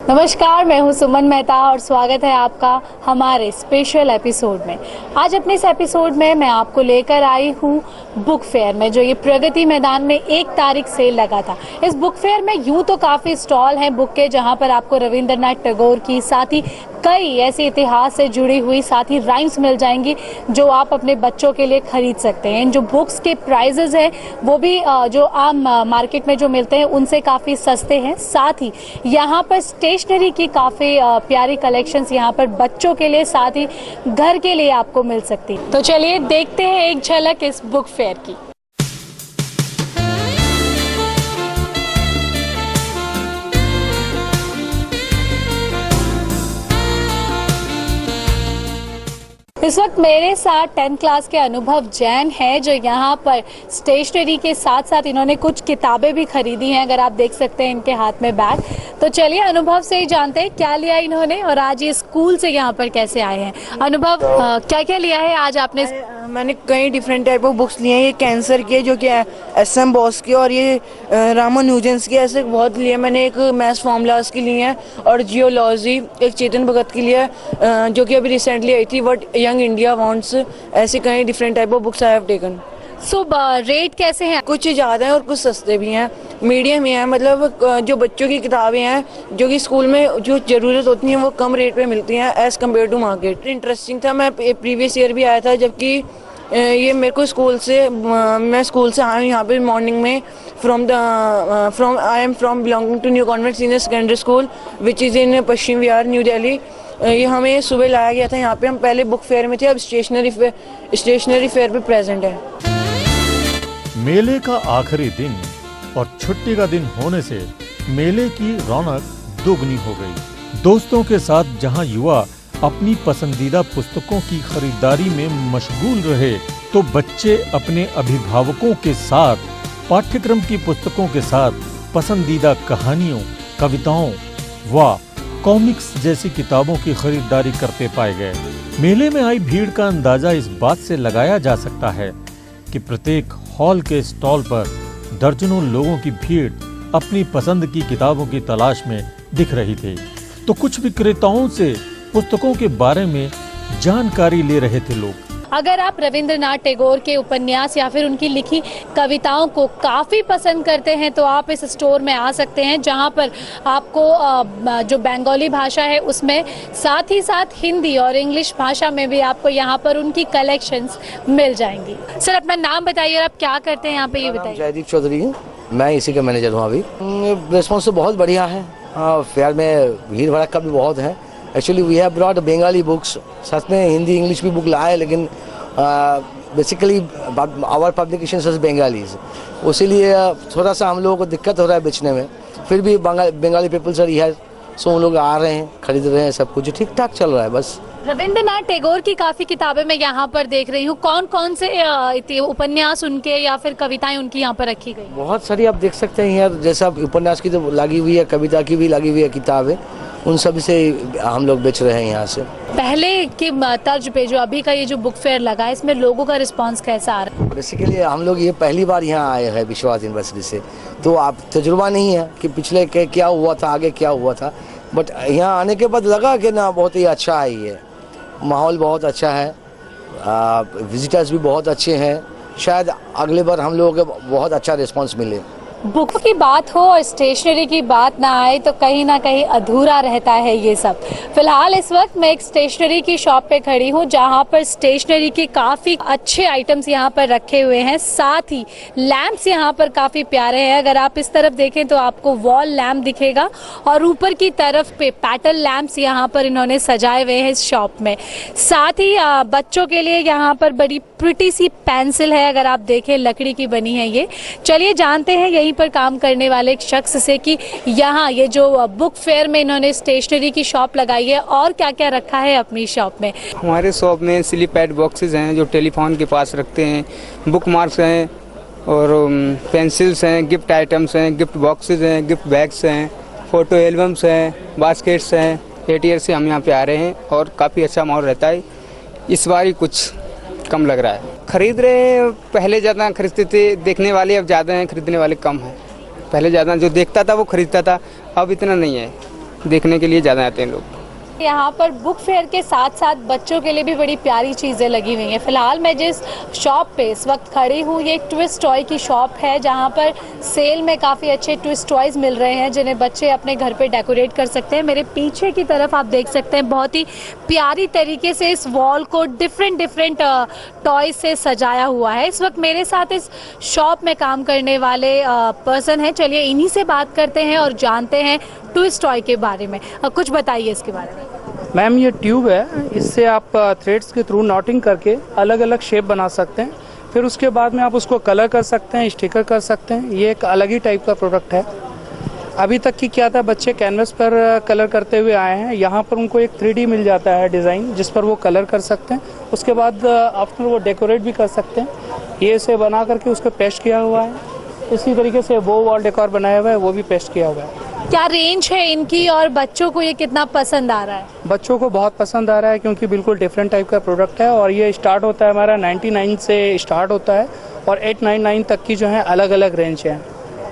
नमस्कार, मैं हूं सुमन मेहता और स्वागत है आपका हमारे स्पेशल एपिसोड में। आज अपने इस एपिसोड में मैं आपको लेकर आई हूं बुक फेयर में, जो ये प्रगति मैदान में 1 तारीख सेल लगा था। इस बुक फेयर में यूं तो काफ़ी स्टॉल हैं बुक के, जहां पर आपको रविंद्रनाथ टैगोर की साथ ही कई ऐसे इतिहास से जुड़ी हुई साथ ही राइम्स मिल जाएंगी जो आप अपने बच्चों के लिए खरीद सकते हैं। जो बुक्स के प्राइजेस हैं वो भी जो आम मार्केट में जो मिलते हैं उनसे काफ़ी सस्ते हैं। साथ ही यहाँ पर स्टेशनरी की काफ़ी प्यारी कलेक्शंस यहाँ पर बच्चों के लिए साथ ही घर के लिए आपको मिल सकती है। तो चलिए देखते हैं एक झलक इस बुक फेयर की। इस वक्त मेरे साथ 10th क्लास के अनुभव जैन है, जो यहाँ पर स्टेशनरी के साथ साथ इन्होंने कुछ किताबें भी खरीदी हैं। अगर आप देख सकते हैं इनके हाथ में बैग। तो चलिए अनुभव से ही जानते हैं क्या लिया इन्होंने और आज ये स्कूल से यहाँ पर कैसे आए हैं। अनुभव, क्या क्या लिया है आज आपने? मैंने कई डिफरेंट टाइप ऑफ बुक्स लिए हैं। ये कैंसर के, जो कि SM बॉस के, और ये रामानुजन्स के, ऐसे बहुत लिए। मैंने एक मैथ्स फॉर्मूलाज की ली है और जियोलॉजी एक चेतन भगत की लिए, जो कि अभी रिसेंटली आई थी, व्हाट यंग इंडिया वांट्स। ऐसे कई different type of books I have taken. So rate कैसे हैं? कुछ ज़्यादा है और कुछ सस्ते भी हैं, मीडियम ही हैं। मतलब जो बच्चों की किताबें हैं जो कि स्कूल में जो ज़रूरत होती हैं वो कम रेट पे मिलती हैं as compare to market. Interesting था। मैं प्रीवियस ईयर भी आया था, जबकि ये मेरे को मैं स्कूल से आया हूँ यहाँ पे मॉर्निंग में। I am from belonging to New Convent senior secondary school which is in Paschim Vihar, New Delhi. ये हमें सुबह लाया गया था यहाँ पे। हम पहले बुक फेयर में थे, अब स्टेशनरी फेयर पे प्रेजेंट है। मेले का आखिरी दिन और छुट्टी का दिन होने से मेले की रौनक दोगुनी हो गई। दोस्तों के साथ जहां युवा अपनी पसंदीदा पुस्तकों की खरीदारी में मशगूल रहे, तो बच्चे अपने अभिभावकों के साथ पाठ्यक्रम की पुस्तकों के साथ पसंदीदा कहानियों, कविताओं व कॉमिक्स जैसी किताबों की खरीदारी करते पाए गए। मेले में आई भीड़ का अंदाजा इस बात से लगाया जा सकता है कि प्रत्येक हॉल के स्टॉल पर दर्जनों लोगों की भीड़ अपनी पसंद की किताबों की तलाश में दिख रही थी। तो कुछ विक्रेताओं से पुस्तकों के बारे में जानकारी ले रहे थे लोग। अगर आप रविंद्रनाथ टैगोर के उपन्यास या फिर उनकी लिखी कविताओं को काफ़ी पसंद करते हैं तो आप इस स्टोर में आ सकते हैं, जहां पर आपको जो बंगाली भाषा है उसमें साथ ही साथ हिंदी और इंग्लिश भाषा में भी आपको यहां पर उनकी कलेक्शंस मिल जाएंगी। सर, अपना नाम बताइए और आप क्या करते हैं यहाँ पे, ये बताइए। जयदीप चौधरी है, मैं इसी का मैनेजर हूँ अभी। रिस्पॉन्स तो बहुत बढ़िया है। फेयर में भीड़ भड़का भी बहुत है। Actually we have brought Bengali books, साथ में हिंदी इंग्लिश भी बुक लाए, लेकिन basically our publication is Bengalis, उसीलिए थोड़ा सा हम लोगों को दिक्कत हो रहा है बेचने में। फिर भी बंगाली पीपल्स आर हियर, सो उन लोग आ रहे हैं, खरीद रहे हैं, सब कुछ ठीक ठाक चल रहा है। बस रविंद्रनाथ टैगोर की काफी किताबें मैं यहाँ पर देख रही हूँ। कौन कौन से उपन्यास उनके या फिर कविताएं उनकी यहाँ पर रखी गई? बहुत सारी आप देख सकते हैं यार, जैसा उपन्यास की तो लगी हुई है, कविता की भी लगी हुई है किताबें, उन सब से हम लोग बेच रहे हैं यहाँ से। पहले की तर्ज पे जो अभी का ये जो बुक फेयर लगा है, इसमें लोगों का रिस्पांस कैसा आ रहा है? बेसिकली हम लोग ये पहली बार यहाँ आए हैं विश्वास यूनिवर्सिटी से, तो आप तजुर्बा नहीं है कि पिछले क्या हुआ था, आगे क्या हुआ था, बट यहाँ आने के बाद लगा कि ना बहुत ही अच्छा है, ये माहौल बहुत अच्छा है, विजिटर्स भी बहुत अच्छे हैं। शायद अगले बार हम लोगों को बहुत अच्छा रिस्पांस मिले। बुक की बात हो और स्टेशनरी की बात ना आए तो कहीं ना कहीं अधूरा रहता है ये सब। फिलहाल इस वक्त मैं एक स्टेशनरी की शॉप पे खड़ी हूँ, जहाँ पर स्टेशनरी के काफ़ी अच्छे आइटम्स यहाँ पर रखे हुए हैं। साथ ही लैंप्स यहाँ पर काफ़ी प्यारे हैं। अगर आप इस तरफ देखें तो आपको वॉल लैंप दिखेगा और ऊपर की तरफ पे पैटल लैंप्स यहाँ पर इन्होंने सजाए हुए हैं इस शॉप में। साथ ही बच्चों के लिए यहाँ पर बड़ी प्रिटी सी पेंसिल है, अगर आप देखें लकड़ी की बनी है ये। चलिए जानते हैं यहीं पर काम करने वाले एक शख्स से कि यहाँ ये जो बुक फेयर में इन्होंने स्टेशनरी की शॉप लगाई है और क्या क्या रखा है अपनी शॉप में। हमारे शॉप में स्लिप पैड बॉक्सेस हैं जो टेलीफोन के पास रखते हैं, बुक मार्क्स हैं और पेंसिल्स हैं, गिफ्ट आइटम्स हैं, गिफ्ट बॉक्सेस हैं, गिफ्ट बैग्स हैं, फ़ोटो एल्बम्स हैं, बास्केट्स हैं। 8 ईयर से हम यहाँ पे आ रहे हैं और काफ़ी अच्छा माहौल रहता है। इस बार ही कुछ कम लग रहा है। खरीद रहे हैं, पहले ज़्यादा खरीदते थे, देखने वाले अब ज़्यादा हैं, खरीदने वाले कम हैं। पहले ज़्यादा जो देखता था वो खरीदता था, अब इतना नहीं है। देखने के लिए ज़्यादा आते हैं लोग। यहाँ पर बुक फेयर के साथ साथ बच्चों के लिए भी बड़ी प्यारी चीज़ें लगी हुई हैं। फिलहाल मैं जिस शॉप पे इस वक्त खड़ी हूँ ये एक ट्विस्ट टॉय की शॉप है, जहाँ पर सेल में काफ़ी अच्छे ट्विस्ट टॉयज़ मिल रहे हैं जिन्हें बच्चे अपने घर पे डेकोरेट कर सकते हैं। मेरे पीछे की तरफ आप देख सकते हैं बहुत ही प्यारी तरीके से इस वॉल को डिफरेंट टॉय से सजाया हुआ है। इस वक्त मेरे साथ इस शॉप में काम करने वाले पर्सन हैं, चलिए इन्हीं से बात करते हैं और जानते हैं ट्विस्ट टॉय के बारे में। कुछ बताइए इसके बारे में। मैम ये ट्यूब है, इससे आप थ्रेड्स के थ्रू नॉटिंग करके अलग अलग शेप बना सकते हैं। फिर उसके बाद में आप उसको कलर कर सकते हैं, स्टिकर कर सकते हैं। ये एक अलग ही टाइप का प्रोडक्ट है। अभी तक की क्या था, बच्चे कैनवस पर कलर करते हुए आए हैं, यहाँ पर उनको एक 3D मिल जाता है डिज़ाइन जिस पर वो कलर कर सकते हैं। उसके बाद आफ्टर वो डेकोरेट भी कर सकते हैं। ये इसे बना करके उसको पेस्ट किया हुआ है। इसी तरीके से वो वॉल डेकोर बनाया हुआ है, वो भी पेस्ट किया हुआ है। क्या रेंज है इनकी और बच्चों को ये कितना पसंद आ रहा है? बच्चों को बहुत पसंद आ रहा है क्योंकि बिल्कुल डिफरेंट टाइप का प्रोडक्ट है और ये स्टार्ट होता है हमारा 99 से स्टार्ट होता है और 899 तक की जो है अलग अलग रेंज है।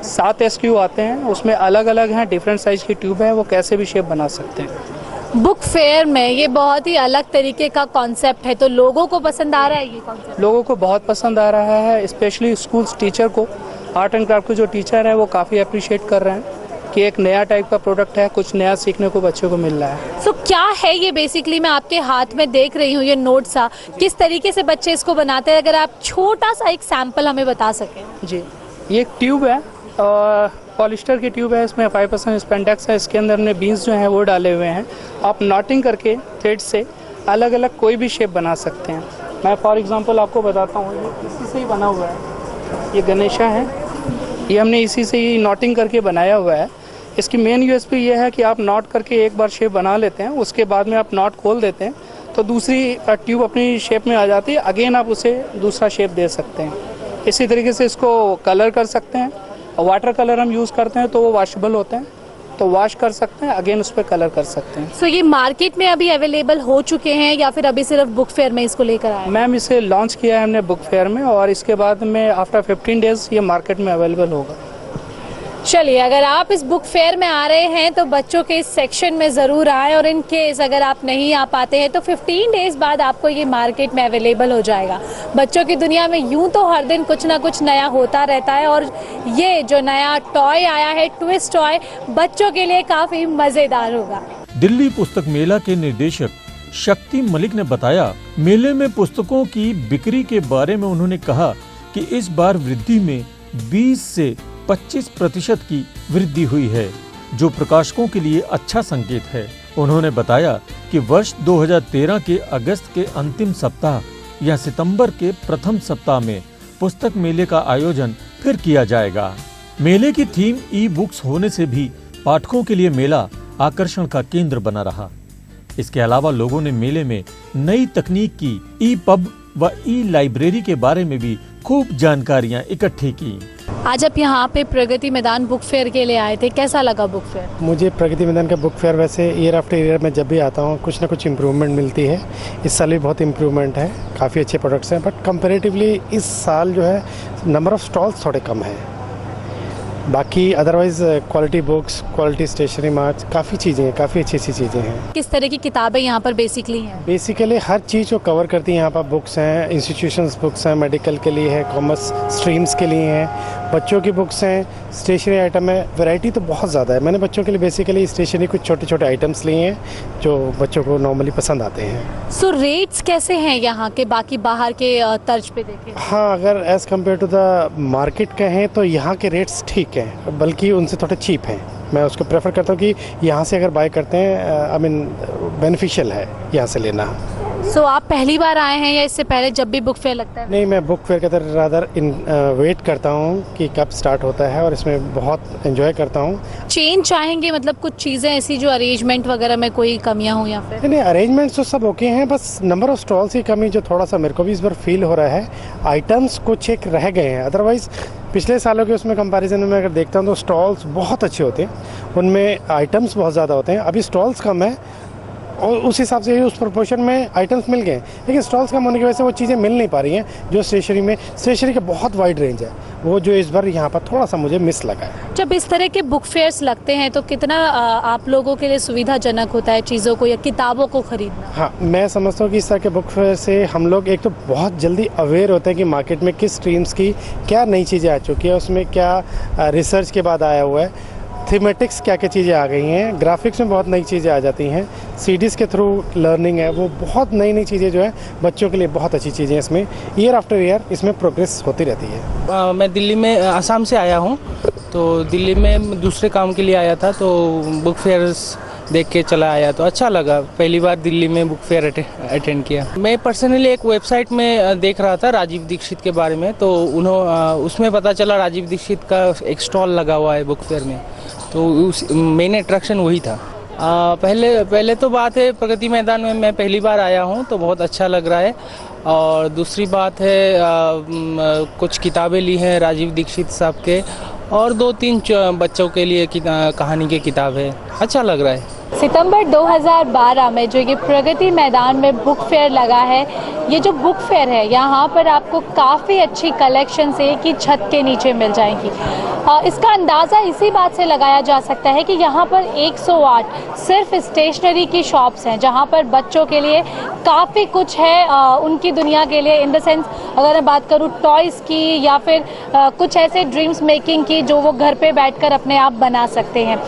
7 SKU आते हैं, उसमें अलग अलग हैं, डिफरेंट साइज की ट्यूब है, वो कैसे भी शेप बना सकते हैं। बुक फेयर में ये बहुत ही अलग तरीके का कॉन्सेप्ट है, तो लोगों को पसंद आ रहा है ये कॉन्सेप्ट? लोगों को बहुत पसंद आ रहा है, स्पेशली स्कूल्स टीचर को, आर्ट एंड क्राफ्ट के जो टीचर हैं वो काफ़ी अप्रिशिएट कर रहे हैं कि एक नया टाइप का प्रोडक्ट है, कुछ नया सीखने को बच्चों को मिल रहा है। सो क्या है ये? बेसिकली मैं आपके हाथ में देख रही हूँ ये नोट सा, किस तरीके से बच्चे इसको बनाते हैं, अगर आप छोटा सा एक सैंपल हमें बता सकें। जी, ये एक ट्यूब है और पॉलिस्टर की ट्यूब है, इसमें 5% स्पेंडेक्स है, इसके अंदर हमने बीन्स जो हैं वो डाले हुए हैं। आप नॉटिंग करके थ्रेड से अलग अलग कोई भी शेप बना सकते हैं। मैं फॉर एग्जांपल आपको बताता हूँ, ये इसी से ही बना हुआ है। ये गणेशा है, ये हमने इसी से ही नॉटिंग करके बनाया हुआ है। इसकी मेन यूएसपी ये है कि आप नॉट करके एक बार शेप बना लेते हैं, उसके बाद में आप नॉट खोल देते हैं तो दूसरी ट्यूब अपनी शेप में आ जाती है, अगेन आप उसे दूसरा शेप दे सकते हैं। इसी तरीके से इसको कलर कर सकते हैं। वाटर कलर हम यूज़ करते हैं तो वो वॉशेबल होते हैं, तो वॉश कर सकते हैं, अगेन उस पर कलर कर सकते हैं। सो ये मार्केट में अभी अवेलेबल हो चुके हैं या फिर अभी सिर्फ बुक फेयर में इसको लेकर आए? मैम इसे लॉन्च किया है हमने बुक फेयर में और इसके बाद में आफ्टर 15 डेज ये मार्केट में अवेलेबल होगा। चलिए, अगर आप इस बुक फेयर में आ रहे हैं तो बच्चों के इस सेक्शन में ज़रूर आएँ और इन केस अगर आप नहीं आ पाते हैं तो 15 डेज़ बाद आपको ये मार्केट में अवेलेबल हो जाएगा। बच्चों की दुनिया में यूं तो हर दिन कुछ ना कुछ नया होता रहता है और ये जो नया टॉय आया है ट्विस्ट टॉय, बच्चों के लिए काफ़ी मज़ेदार होगा। दिल्ली पुस्तक मेला के निदेशक शक्ति मलिक ने बताया, मेले में पुस्तकों की बिक्री के बारे में उन्होंने कहा कि इस बार वृद्धि में 20 से 25% की वृद्धि हुई है, जो प्रकाशकों के लिए अच्छा संकेत है। उन्होंने बताया कि वर्ष 2013 के अगस्त के अंतिम सप्ताह या सितंबर के प्रथम सप्ताह में पुस्तक मेले का आयोजन फिर किया जाएगा। मेले की थीम ई बुक्स होने से भी पाठकों के लिए मेला आकर्षण का केंद्र बना रहा। इसके अलावा लोगों ने मेले में नई तकनीक की ई पब व ई लाइब्रेरी के बारे में भी खूब जानकारियां इकट्ठी की। आज आप यहाँ पे प्रगति मैदान बुक फेयर के लिए आए थे, कैसा लगा बुक फेयर? मुझे प्रगति मैदान का बुक फेयर वैसे ईयर आफ्टर ईयर में जब भी आता हूँ कुछ ना कुछ इम्प्रूवमेंट मिलती है। इस साल भी बहुत इम्प्रूवमेंट है, काफ़ी अच्छे प्रोडक्ट्स हैं, बट कंपैरेटिवली इस साल जो है नंबर ऑफ़ स्टॉल्स थोड़े कम है। बाकी otherwise quality books, quality stationery mart, काफ़ी चीज़ें हैं, काफ़ी अच्छी अच्छी चीज़ें हैं। किस तरह की किताबें यहाँ पर बेसिकली हैं? बेसिकली हर चीज़ को कवर करती हैं यहाँ पर। बुक्स हैं, इंस्टीट्यूशंस बुक्स हैं, मेडिकल के लिए है, कॉमर्स स्ट्रीम्स के लिए हैं, बच्चों की बुक्स हैं, स्टेशनरी आइटम है। वैरायटी तो बहुत ज़्यादा है। मैंने बच्चों के लिए बेसिकली स्टेशनरी कुछ छोटे छोटे आइटम्स लिए हैं जो बच्चों को नॉर्मली पसंद आते हैं। सो रेट्स कैसे हैं यहाँ के बाकी बाहर के तर्ज पे देखें? हाँ, अगर as compare to the market कहें तो यहाँ के रेट्स ठीक हैं, बल्कि उनसे थोड़े चीप हैं। मैं उसको प्रेफर करता हूँ कि यहाँ से अगर बाय करते हैं आई मीन बेनिफिशियल है यहाँ से लेना। सो आप पहली बार आए हैं या इससे पहले जब भी बुक फेयर लगता है? नहीं, मैं बुक फेयर का रादर वेट करता हूँ कि कब स्टार्ट होता है और इसमें बहुत एंजॉय करता हूँ। चेंज चाहेंगे, मतलब कुछ चीज़ें ऐसी जो अरेंजमेंट वगैरह में कोई कमियाँ हो या फिर? नहीं, अरेंजमेंट्स तो सब ओके हैं, बस नंबर ऑफ स्टॉल्स की कमी जो थोड़ा सा मेरे को भी इस बार फील हो रहा है। आइटम्स कुछ एक रह गए हैं, अदरवाइज पिछले सालों के उसमें कंपैरिजन में अगर देखता हूँ तो स्टॉल्स बहुत अच्छे होते हैं, उनमें आइटम्स बहुत ज़्यादा होते हैं। अभी स्टॉल्स कम है, और उस हिसाब से उस प्रोपोर्शन में आइटम्स मिल गए, लेकिन स्टॉल्स कम होने की वजह से वो चीज़ें मिल नहीं पा रही हैं जो स्टेशनरी का बहुत वाइड रेंज है, वो जो इस बार यहाँ पर थोड़ा सा मुझे मिस लगा है। जब इस तरह के बुक फेयर्स लगते हैं तो कितना आप लोगों के लिए सुविधाजनक होता है चीज़ों को या किताबों को खरीदना? हाँ, मैं समझता हूँ कि इस तरह के बुक फेयर से हम लोग एक तो बहुत जल्दी अवेयर होते हैं कि मार्केट में किस स्ट्रीम्स की क्या नई चीज़ें आ चुकी है, उसमें क्या रिसर्च के बाद आया हुआ है, थीमेटिक्स क्या क्या चीज़ें आ गई हैं, ग्राफिक्स में बहुत नई चीज़ें आ जाती हैं, सीडीज़ के थ्रू लर्निंग है, वो बहुत नई नई चीज़ें जो है बच्चों के लिए बहुत अच्छी चीज़ें, इसमें ईयर आफ्टर ईयर इसमें प्रोग्रेस होती रहती है। मैं दिल्ली में आसाम से आया हूँ, तो दिल्ली में दूसरे काम के लिए आया था, तो बुक फेयर्स देख के चला आया तो अच्छा लगा। पहली बार दिल्ली में बुक फेयर अटेंड किया। मैं पर्सनली एक वेबसाइट में देख रहा था राजीव दीक्षित के बारे में, तो उसमें पता चला राजीव दीक्षित का एक स्टॉल लगा हुआ है बुक फेयर में, तो उस मेन अट्रैक्शन वही था। पहले तो बात है प्रगति मैदान में मैं पहली बार आया हूँ तो बहुत अच्छा लग रहा है, और दूसरी बात है कुछ किताबें ली हैं राजीव दीक्षित साहब के, और 2-3 बच्चों के लिए कहानी की किताब है, अच्छा लग रहा है। सितंबर 2012 में जो ये प्रगति मैदान में बुक फेयर लगा है, ये जो बुक फेयर है यहाँ पर आपको काफ़ी अच्छी कलेक्शंस एक ही छत के नीचे मिल जाएंगी। इसका अंदाज़ा इसी बात से लगाया जा सकता है कि यहाँ पर 108 सिर्फ स्टेशनरी की शॉप्स हैं जहाँ पर बच्चों के लिए काफ़ी कुछ है, उनकी दुनिया के लिए, इन द सेंस अगर मैं बात करूँ टॉयज़ की या फिर कुछ ऐसे ड्रीम्स मेकिंग की जो वो घर पे बैठकर अपने आप बना सकते हैं।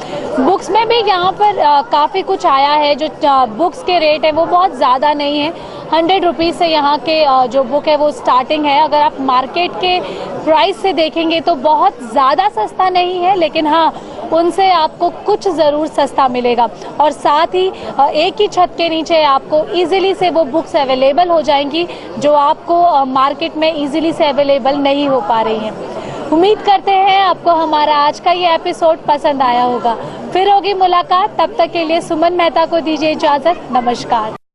बुक्स में भी यहाँ पर काफ़ी कुछ आया है, जो बुक्स के रेट है वो बहुत ज़्यादा नहीं है, 100 रुपीज़ से यहाँ के जो बुक है वो स्टार्टिंग है। अगर आप मार्केट के प्राइस से देखेंगे तो बहुत ज़्यादा सस्ता नहीं है, लेकिन हाँ उनसे आपको कुछ ज़रूर सस्ता मिलेगा, और साथ ही एक ही छत के नीचे आपको इजीली से वो बुक्स अवेलेबल हो जाएंगी जो आपको मार्केट में इजीली से अवेलेबल नहीं हो पा रही हैं। उम्मीद करते हैं आपको हमारा आज का ये एपिसोड पसंद आया होगा। फिर होगी मुलाकात, तब तक के लिए सुमन मेहता को दीजिए इजाज़त। नमस्कार।